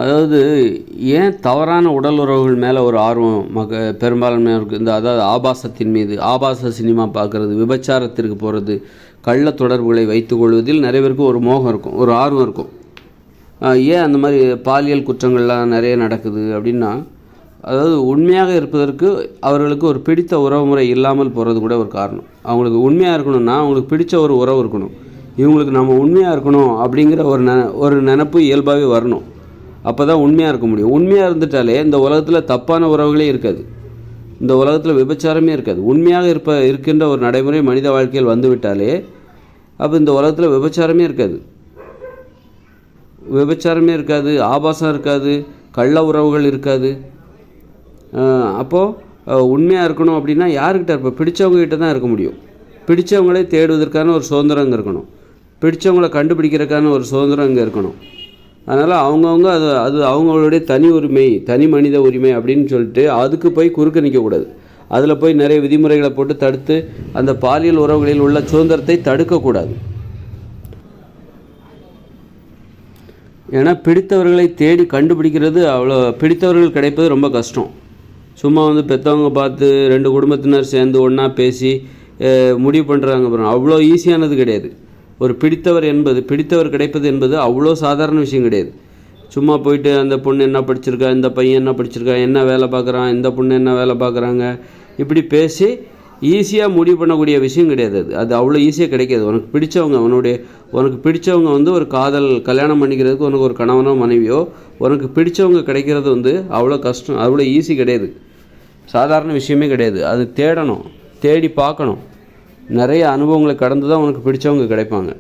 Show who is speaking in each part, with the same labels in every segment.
Speaker 1: அதாவது ஏன் தவறான உடல் உறவுகள் மேலே ஒரு ஆர்வம் பெரும்பான்மையாக இந்த அதாவது ஆபாசத்தின் மீது, ஆபாச சினிமா பார்க்குறது, விபச்சாரத்திற்கு போகிறது, கள்ள தொடர்புகளை வைத்துக்கொள்வதில் நிறைய பேருக்கு ஒரு மோகம் இருக்கும், ஒரு ஆர்வம் இருக்கும். ஏன் அந்த மாதிரி பாலியல் குற்றங்கள்லாம் நிறைய நடக்குது அப்படின்னா, அதாவது உண்மையாக இருப்பதற்கு அவர்களுக்கு ஒரு பிடித்த உறவு முறை இல்லாமல் போகிறது கூட ஒரு காரணம். அவங்களுக்கு உண்மையாக இருக்கணும்னா அவங்களுக்கு பிடித்த ஒரு உறவு இருக்கணும். இவங்களுக்கு நம்ம உண்மையாக இருக்கணும் அப்படிங்கிற ஒரு நினப்பு இயல்பாகவே வரணும். அப்போ தான் உண்மையாக இருக்க முடியும். உண்மையாக இருந்துட்டாலே இந்த உலகத்தில் தப்பான உறவுகளே இருக்காது, இந்த உலகத்தில் விபச்சாரமே இருக்காது. உண்மையாக இருக்கின்ற ஒரு நடைமுறை மனித வாழ்க்கையில் வந்துவிட்டாலே அப்போ இந்த உலகத்தில் விபச்சாரமே இருக்காது, ஆபாசம் இருக்காது, கள்ள உறவுகள் இருக்காது. அப்போது உண்மையாக இருக்கணும் அப்படின்னா யாருக்கிட்ட இருப்போம்? பிடிச்சவங்ககிட்ட தான் இருக்க முடியும். பிடிச்சவங்களே தேடுவதற்கான ஒரு சுதந்திரம் இங்கே இருக்கணும், பிடிச்சவங்கள கண்டுபிடிக்கிறதுக்கான ஒரு சுதந்திரம் இங்கே இருக்கணும். அதனால் அவங்கவுங்க அது அவங்களுடைய தனி உரிமை, தனி மனித உரிமை அப்படின்னு சொல்லிட்டு அதுக்கு போய் குறுக்க நிற்கக்கூடாது. அதில் போய் நிறைய விதிமுறைகளை போட்டு தடுத்து அந்த பாலியல் உறவுகளில் உள்ள சுதந்திரத்தை தடுக்கக்கூடாது. ஏன்னா பிடித்தவர்களை தேடி கண்டுபிடிக்கிறது அவ்வளோ, பிடித்தவர்கள் கிடைப்பது ரொம்ப கஷ்டம். சும்மா பெற்றவங்க பார்த்து 2 குடும்பத்தினர் சேர்ந்து ஒன்றா பேசி முடிவு பண்ணுறாங்க அப்புறம், அவ்வளோ ஈஸியானது கிடையாது. ஒரு பிடித்தவர் கிடைப்பது என்பது அவ்வளோ சாதாரண விஷயம் கிடையாது. சும்மா போயிட்டு அந்த பொண்ணு என்ன படிச்சிருக்கா, இந்த பையன் என்ன படிச்சிருக்கா, என்ன வேலை பார்க்குறான், இந்த பொண்ணு என்ன வேலை பார்க்குறாங்க, இப்படி பேசி ஈஸியாக முடிவு பண்ணக்கூடிய விஷயம் கிடையாது. அது அவ்வளோ ஈஸியாக கிடைக்காது. உனக்கு பிடிச்சவங்க ஒரு கல்யாணம் பண்ணிக்கிறதுக்கு உனக்கு ஒரு கணவனோ மனைவியோ உனக்கு பிடிச்சவங்க கிடைக்கிறது அவ்வளோ கஷ்டம், அவ்வளோ ஈஸி கிடையாது, சாதாரண விஷயமே கிடையாது. அது தேடி பார்க்கணும், நிறைய அனுபவங்களை கடந்து தான் உனக்கு பிடிச்சவங்க கிடைப்பாங்க.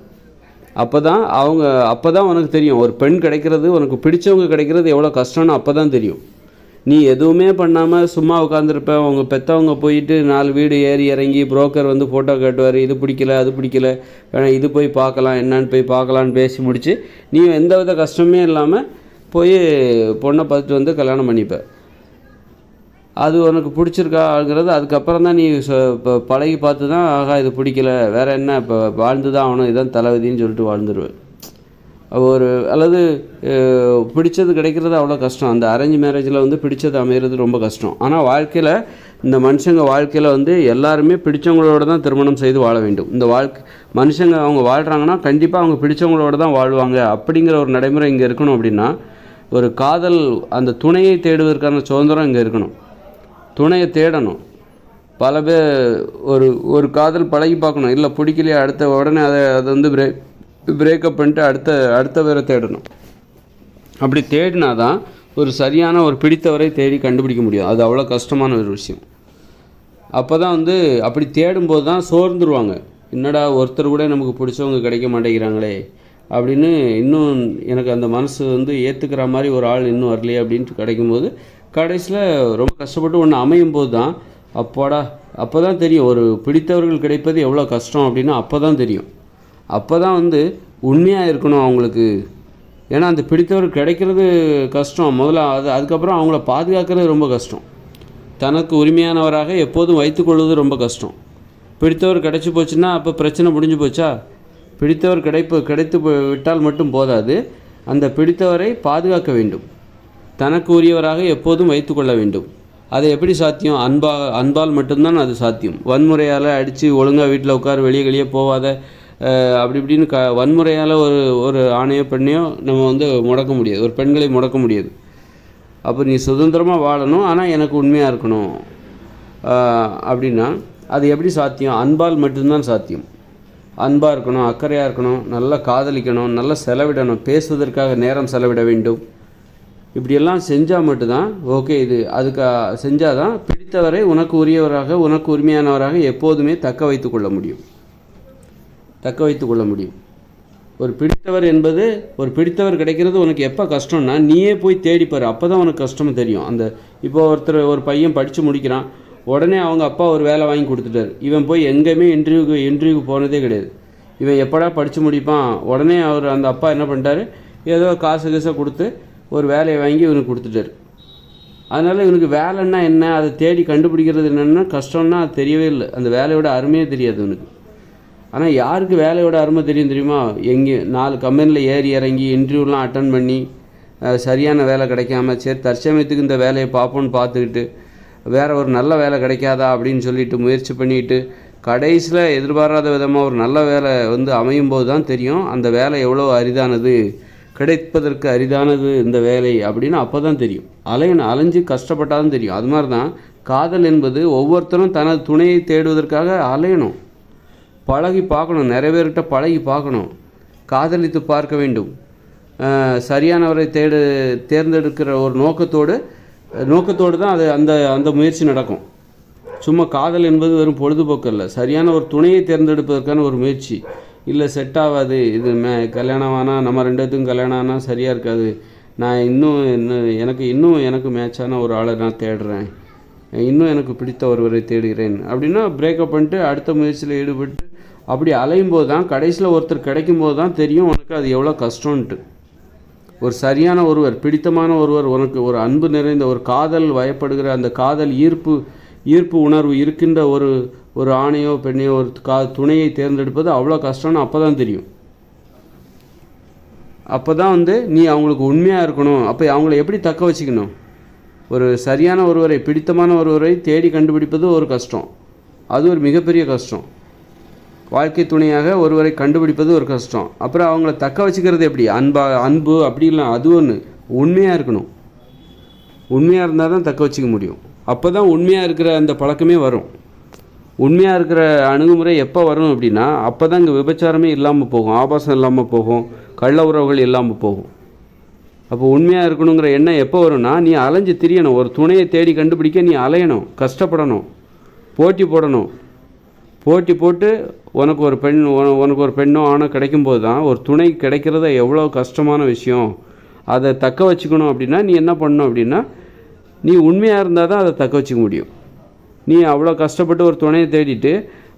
Speaker 1: அப்போ தான் உனக்கு தெரியும் ஒரு பெண் கிடைக்கிறது, உனக்கு பிடிச்சவங்க கிடைக்கிறது எவ்வளோ கஷ்டம்னு அப்போ தான் தெரியும். நீ எதுவுமே பண்ணாமல் சும்மா உட்காந்துருப்ப, உங்கள் பெற்றவங்க போயிட்டு 4 வீடு ஏறி இறங்கி புரோக்கர் ஃபோட்டோ காட்டுவார், இது பிடிக்கல அது பிடிக்கல, இது போய் பார்க்கலாம் என்னன்னு போய் பார்க்கலான்னு பேசி முடித்து நீ எந்த வித கஷ்டமே இல்லாமல் போய் பொண்ணை பார்த்துட்டு கல்யாணம் பண்ணிப்ப. அது உனக்கு பிடிச்சிருக்காங்கிறது அதுக்கப்புறம் தான் நீ இப்போ பழகி பார்த்து தான் ஆகா இது பிடிக்கல, வேறு என்ன இப்போ வாழ்ந்து தான் ஆகணும், இதுதான் தலைவிதின்னு சொல்லிட்டு வாழ்ந்துருவேன். அல்லது பிடிச்சது கிடைக்கிறது அவ்வளோ கஷ்டம். அந்த அரேஞ்ச் மேரேஜில் பிடிச்சது அமைகிறது ரொம்ப கஷ்டம். ஆனால் வாழ்க்கையில் இந்த மனுஷங்க வாழ்க்கையில் எல்லாருமே பிடிச்சவங்களோட தான் திருமணம் செய்து வாழ வேண்டும். இந்த மனுஷங்க அவங்க வாழ்கிறாங்கன்னா கண்டிப்பாக அவங்க பிடிச்சவங்களோட தான் வாழ்வாங்க அப்படிங்கிற ஒரு நடைமுறை இங்கே இருக்கணும். அப்படின்னா ஒரு காதல் அந்த துணையை தேடுவதற்கான சுதந்திரம் இங்கே இருக்கணும். துணையை தேடணும். பல பேர் ஒரு காதல் பழகி பார்க்கணும், இல்லை பிடிக்கலையே அடுத்த உடனே அதை பிரேக்கப் பண்ணிட்டு அடுத்த பேரை தேடணும். அப்படி தேடினா தான் ஒரு சரியான ஒரு பிடித்தவரை தேடி கண்டுபிடிக்க முடியும். அது அவ்வளோ கஷ்டமான ஒரு விஷயம். அப்போ தான் அப்படி தேடும்போது தான் சோர்ந்துருவாங்க. என்னடா ஒருத்தர் கூட நமக்கு பிடிச்சவங்க கிடைக்க மாட்டேங்கிறாங்களே அப்படின்னு, இன்னும் எனக்கு அந்த மனசு ஏற்றுக்கிற மாதிரி ஒரு ஆள் இன்னும் வரலையே அப்படின்ட்டு கிடைக்கும்போது கடைசியில் ரொம்ப கஷ்டப்பட்டு ஒன்று அமையும் போது தான் அப்போ தான் தெரியும் ஒரு பிடித்தவர்கள் கிடைப்பது எவ்வளோ கஷ்டம் அப்படின்னு. அப்போ தான் தெரியும். அப்போ தான் உண்மையாக இருக்கணும் அவங்களுக்கு. ஏன்னா அந்த பிடித்தவர் கிடைக்கிறது கஷ்டம் முதல்ல, அதுக்கப்புறம் அவங்கள பாதுகாக்கிறது ரொம்ப கஷ்டம். தனக்கு உரிமையானவராக எப்போதும் வைத்துக்கொள்வது ரொம்ப கஷ்டம். பிடித்தவர் கிடைச்சி போச்சுன்னா அப்போ பிரச்சனை முடிஞ்சு போச்சா? பிடித்தவர் கிடைத்து விட்டால் மட்டும் போதாது, அந்த பிடித்தவரை பாதுகாக்க வேண்டும், தனக்கு உரியவராக எப்போதும் வைத்துக்கொள்ள வேண்டும். அது எப்படி சாத்தியம்? அன்பால் மட்டும்தான் அது சாத்தியம். வன்முறையால் அடித்து ஒழுங்காக வீட்டில் உட்கார வெளியே போகாத அப்படி இப்படின்னு வன்முறையால் ஒரு ஆணையோ பெண்ணையோ நம்ம முடக்க முடியாது, ஒரு பெண்களை முடக்க முடியாது. அப்போ நீ சுதந்திரமாக வாழணும், ஆனால் எனக்கு உண்மையாக இருக்கணும் அப்படின்னா அது எப்படி சாத்தியம்? அன்பால் மட்டும்தான் சாத்தியம். அன்பாக இருக்கணும், அக்கறையாக இருக்கணும், நல்லா காதலிக்கணும், நல்லா செலவிடணும், பேசுவதற்காக நேரம் செலவிட வேண்டும். இப்படியெல்லாம் செஞ்சால் மட்டும்தான் ஓகே. அதுக்கு செஞ்சால் தான் பிடித்தவரை உனக்கு உரியவராக உனக்கு உரிமையானவராக எப்போதுமே தக்க வைத்து கொள்ள முடியும். ஒரு பிடித்தவர் கிடைக்கிறது உனக்கு எப்போ கஷ்டம்னா நீயே போய் தேடிப்பார், அப்போ தான் உனக்கு கஷ்டமாக தெரியும். இப்போ ஒரு பையன் படித்து முடிக்கிறான், உடனே அவங்க அப்பா ஒரு வேலை வாங்கி கொடுத்துட்டார். இவன் போய் எங்கேயுமே இன்டர்வியூக்கு போனதே கிடையாது. இவன் எப்படா படித்து முடிப்பான்? உடனே அந்த அப்பா என்ன பண்ணிட்டாரு, ஏதோ காசு கொடுத்து ஒரு வேலையை வாங்கி இவனுக்கு கொடுத்துட்டாரு. அதனால் இவனுக்கு வேலைன்னா என்ன, அதை தேடி கண்டுபிடிக்கிறது என்னென்னா கஷ்டம்னா அது தெரியவே இல்லை. அந்த வேலையோட அருமையே தெரியாது இவனுக்கு. ஆனால் யாருக்கு வேலையோட அருமை தெரியுமா? 4 கம்பெனியில் ஏறி இறங்கி இன்டர்வியூலாம் அட்டன் பண்ணி சரியான வேலை கிடைக்காம சரி தற்சமயத்துக்கு இந்த வேலையை பார்ப்போன்னு பார்த்துக்கிட்டு வேறு ஒரு நல்ல வேலை கிடைக்காதா அப்படின்னு சொல்லிட்டு முயற்சி பண்ணிட்டு கடைசியில் எதிர்பாராத விதமாக ஒரு நல்ல வேலை வந்து அமையும் போது தான் தெரியும் அந்த வேலை எவ்வளோ அரிதானது, கிடைப்பதற்கு அரிதானது இந்த வேலை அப்படின்னு அப்போ தான் தெரியும். அலைஞ்சு கஷ்டப்பட்டாலும் தெரியும். அது மாதிரி தான் காதல் என்பது ஒவ்வொருத்தரும் தனது துணையை தேடுவதற்காக அலையணும், பழகி பார்க்கணும், நிறைய பேர்கிட்ட பழகி பார்க்கணும், காதலித்து பார்க்க வேண்டும். சரியானவரை தேர்ந்தெடுக்கிற ஒரு நோக்கத்தோடு தான் அது அந்த முயற்சி நடக்கும். சும்மா காதல் என்பது வெறும் பொழுதுபோக்கு அல்ல, சரியான ஒரு துணையை தேர்ந்தெடுப்பதற்கான ஒரு முயற்சி. இல்லை செட் ஆகாது, இது கல்யாணம் ஆனால் நம்ம ரெண்டுத்துக்கும் கல்யாணம் ஆனால் சரியாக இருக்காது, நான் எனக்கு மேட்சான ஒரு ஆளை நான் தேடுறேன், எனக்கு பிடித்த ஒருவரை தேடுகிறேன் அப்படின்னா பிரேக்கப் பண்ணிட்டு அடுத்த முயற்சியில் ஈடுபட்டு அப்படி அலையும் போது தான் கடைசியில் ஒருத்தர் கிடைக்கும் போது தான் தெரியும் உனக்கு அது எவ்வளோ கஷ்டம்ன்ட்டு. ஒரு சரியான ஒருவர், பிடித்தமான ஒருவர், உனக்கு ஒரு அன்பு நிறைந்த ஒரு காதல் வயப்படுகிற அந்த காதல் ஈர்ப்பு உணர்வு இருக்கின்ற ஒரு ஆணையோ பெண்ணையோ ஒரு துணையை தேர்ந்தெடுப்பது அவ்வளோ கஷ்டம்னு அப்போ தான் தெரியும். அப்போ தான் நீ அவங்களுக்கு உண்மையாக இருக்கணும். அப்போ அவங்கள எப்படி தக்க வச்சுக்கணும்? ஒரு சரியான ஒருவரை, பிடித்தமான ஒருவரை தேடி கண்டுபிடிப்பது ஒரு கஷ்டம், அது ஒரு மிகப்பெரிய கஷ்டம். வாழ்க்கை துணையாக ஒருவரை கண்டுபிடிப்பது ஒரு கஷ்டம். அப்புறம் அவங்கள தக்க வச்சுக்கிறது எப்படி? அன்பு அப்படிலாம் அது ஒன்று. உண்மையாக இருக்கணும். உண்மையாக இருந்தால் தான் தக்க வச்சுக்க முடியும். அப்போ தான் உண்மையாக இருக்கிற அந்த பழக்கமே வரும். உண்மையாக இருக்கிற அணுகுமுறை எப்போ வரும் அப்படின்னா அப்போ தான் இங்கே விபச்சாரமே இல்லாமல் போகும், ஆபாசம் இல்லாமல் போகும், கள்ள உறவுகள் இல்லாமல் போகும். அப்போ உண்மையாக இருக்கணுங்கிற எண்ணம் எப்போ வரும்னா நீ அலைஞ்சு திரியணும், ஒரு துணையை தேடி கண்டுபிடிக்க நீ அலையணும், கஷ்டப்படணும், போட்டி போடணும். போட்டி போட்டு உனக்கு ஒரு பெண்ணோ ஆணோ கிடைக்கும்போது தான் ஒரு துணை கிடைக்கிறத எவ்வளோ கஷ்டமான விஷயம். அதை தக்க வச்சுக்கணும் அப்படின்னா நீ என்ன பண்ணணும் அப்படின்னா நீ உண்மையாக இருந்தால் தான் அதை தக்க வச்சுக்க முடியும். நீ அவ்வளோ கஷ்டப்பட்டு ஒரு துணையை தேடிட்டு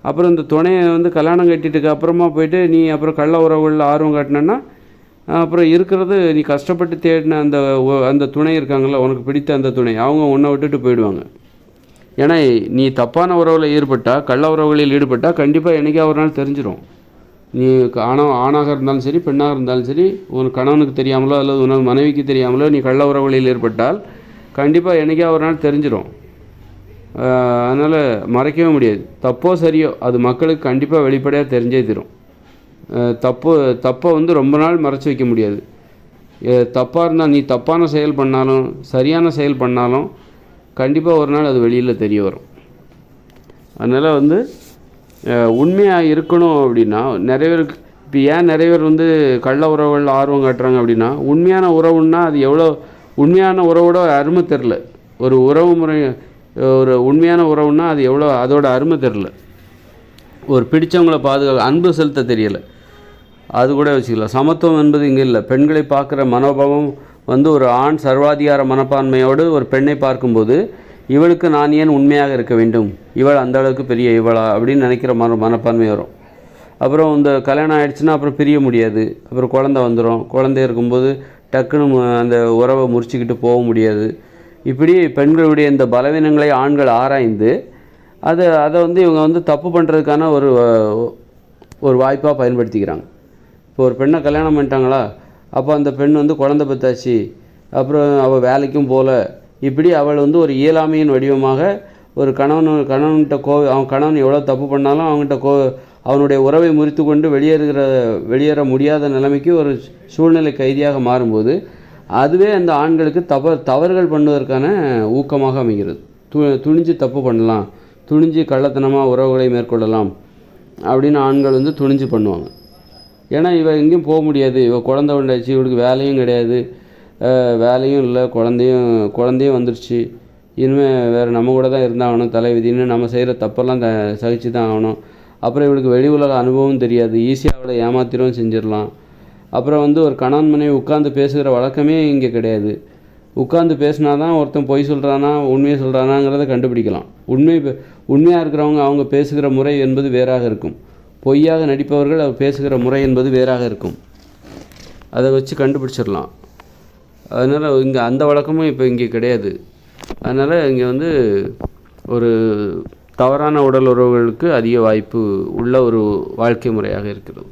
Speaker 1: அப்புறம் இந்த துணையை கல்யாணம் கட்டிட்டுக்கு அப்புறமா போயிட்டு நீ அப்புறம் கள்ள உறவுகளில் ஆர்வம் காட்டினன்னா அப்புறம் இருக்கிறது நீ கஷ்டப்பட்டு தேடின அந்த துணை இருக்காங்களா, உனக்கு பிடித்த அந்த துணை, அவங்க உன்னை விட்டுட்டு போயிடுவாங்க. ஏன்னா நீ தப்பான உறவில் ஈடுபட்டால், கள்ள உறவுகளில் ஈடுபட்டால் கண்டிப்பாக என்றைக்கா ஒரு நாள் தெரிஞ்சிடும். நீ ஆணாக இருந்தாலும் சரி பெண்ணாக இருந்தாலும் சரி, உன் கணவனுக்கு தெரியாமலோ அல்லது உனக்கு மனைவிக்கு தெரியாமலோ நீ கள்ள உறவுகளில் ஈடுபட்டால் கண்டிப்பாக என்றைக்கா ஒரு நாள் தெரிஞ்சிடும். அதனால் மறைக்கவே முடியாது. தப்போ சரியோ அது மக்களுக்கு கண்டிப்பாக வெளிப்படையாக தெரிஞ்சே தரும். தப்பை ரொம்ப நாள் மறைச்சி வைக்க முடியாது. தப்பாக இருந்தால் நீ தப்பான செயல் பண்ணாலும் சரியான செயல் பண்ணாலும் கண்டிப்பாக ஒரு நாள் அது வெளியில் தெரிய வரும். அதனால் உண்மையாக இருக்கணும் அப்படின்னா நிறைய பேருக்கு இப்போ நிறைய பேர் கள்ள உறவுகள் ஆர்வம் காட்டுறாங்க அப்படின்னா உண்மையான உறவுன்னா அது எவ்வளோ உண்மையான உறவோட அருமை தெரில. ஒரு உறவு முறை ஒரு உண்மையான உறவுன்னா அது எவ்வளோ அதோட அருமை தெரில. ஒரு பிடிச்சவங்களை அன்பு செலுத்த தெரியலை, அது கூட வச்சுக்கலாம். சமத்துவம் என்பது இங்கே இல்லை. பெண்களை பார்க்குற மனோபாவம் ஒரு ஆண் சர்வாதிகார மனப்பான்மையோடு ஒரு பெண்ணை பார்க்கும்போது இவளுக்கு நான் ஏன் உண்மையாக இருக்க வேண்டும், இவள் அந்த அளவுக்கு பெரிய இவளா அப்படின்னு நினைக்கிற மனப்பான்மை வரும். அப்புறம் இந்த கல்யாணம் ஆகிடுச்சுன்னா அப்புறம் பிரிய முடியாது. அப்புறம் குழந்தை வந்துடும். குழந்தை இருக்கும்போது டக்குன்னு அந்த உறவை முறிச்சிக்கிட்டு போக முடியாது. இப்படி பெண்களுடைய இந்த பலவீனங்களை ஆண்கள் ஆராய்ந்து அதை இவங்க தப்பு பண்ணுறதுக்கான ஒரு வாய்ப்பாக பயன்படுத்திக்கிறாங்க. இப்போ ஒரு பெண்ணை கல்யாணம் பண்ணிட்டாங்களா, அப்போ அந்த பெண் குழந்தை பெற்றாச்சு, அப்புறம் அவள் வேலைக்கும் போகல, இப்படி அவள் ஒரு இயலாமையின் வடிவமாக ஒரு கணவன்கிட்ட அவன் கணவன் எவ்வளோ தப்பு பண்ணாலும் அவங்ககிட்ட அவனுடைய உறவை முறித்து கொண்டு வெளியேற முடியாத நிலைமைக்கு ஒரு சூழ்நிலை கைதியாக மாறும்போது அதுவே அந்த ஆண்களுக்கு தவறுகள் பண்ணுவதற்கான ஊக்கமாக அமைகிறது. துணிஞ்சு தப்பு பண்ணலாம், துணிஞ்சு கள்ளத்தனமாக உறவுகளை மேற்கொள்ளலாம் அப்படின்னு ஆண்கள் துணிஞ்சு பண்ணுவாங்க. ஏன்னா இவள் எங்கேயும் போக முடியாது, இவள் குழந்தை உண்டாச்சு, இவளுக்கு வேலையும் கிடையாது, வேலையும் இல்லை, குழந்தையும் வந்துடுச்சு, இனிமேல் வேறு நம்ம கூட தான் இருந்தாகணும், தலைவிதின்னு நம்ம செய்கிற தப்பெல்லாம் சகிச்சு தான் ஆகணும். அப்புறம் இவளுக்கு வெளி உலக அனுபவம் தெரியாது, ஈஸியாக அவளை ஏமாத்திரவும் செஞ்சிடலாம். அப்புறம் ஒரு கணவன் மனைவி உட்கார்ந்து பேசுகிற வழக்கமே இங்கே கிடையாது. உட்கார்ந்து பேசினா தான் ஒருத்தன் பொய் சொல்கிறானா உண்மையை சொல்கிறானாங்கிறத கண்டுபிடிக்கலாம். உண்மையாக இருக்கிறவங்க அவங்க பேசுகிற முறை என்பது வேறாக இருக்கும். பொய்யாக நடிப்பவர்கள் அவர் பேசுகிற முறை என்பது வேறாக இருக்கும். அதை வச்சு கண்டுபிடிச்சிடலாம். அதனால் இங்கே அந்த வழக்கமும் இப்போ இங்கே கிடையாது. அதனால் இங்கே ஒரு தவறான உடல் உறவுகளுக்கு அதிக வாய்ப்பு உள்ள ஒரு வாழ்க்கை முறையாக இருக்கிறது.